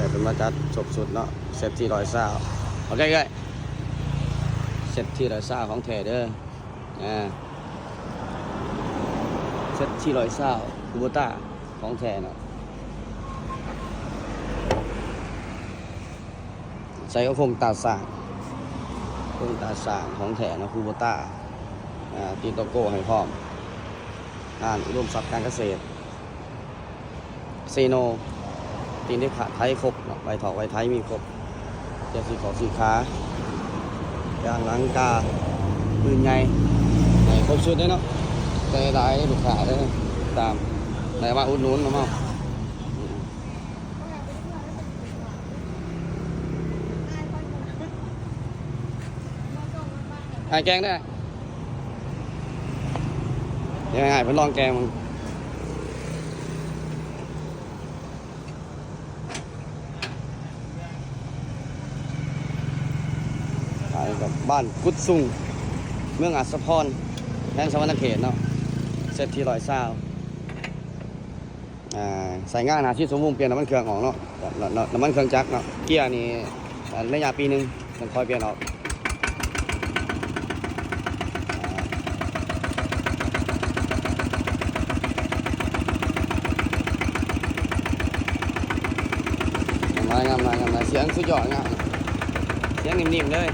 เป็นมาจัดจบสุดเนาะเซตที่120โอเคเลยเซตที่120ของแท้เด้อเซตที่120คูโบต้าของแท้เนาะใส่กระพงตาสางของแท้เนาะคูโบต้าตีนโตโก้ให้พร้อมอุดมทรัพย์การเกษตรเซโนตีนได้ขาไทยครบเนาะไวถอกไวไทยมีครบเจ้าสีขอสีขายางหลังกาปืนใหญ่ครบชุดเลยเนาะใจได้ลูกค้าได้ตามไหนมาอุดหนุนมาแกงได้ยังไงเพิ่นลองแกงมึงขายกับบ้านกุดซุงเมืองอัศพรแขวงสะวรรณเขตเนาะเซตที่120ใส่งานหาที่สมมุติเปลี่ยนน้ำมันเครื่องออกเนาะน้ำมันเครื่องจักรเนาะเกียร์นี่ระยะปีนึงต้องคอยเปลี่ยนออกงามลายเสียงสุดยอดงามเสียงนิ่มๆเลย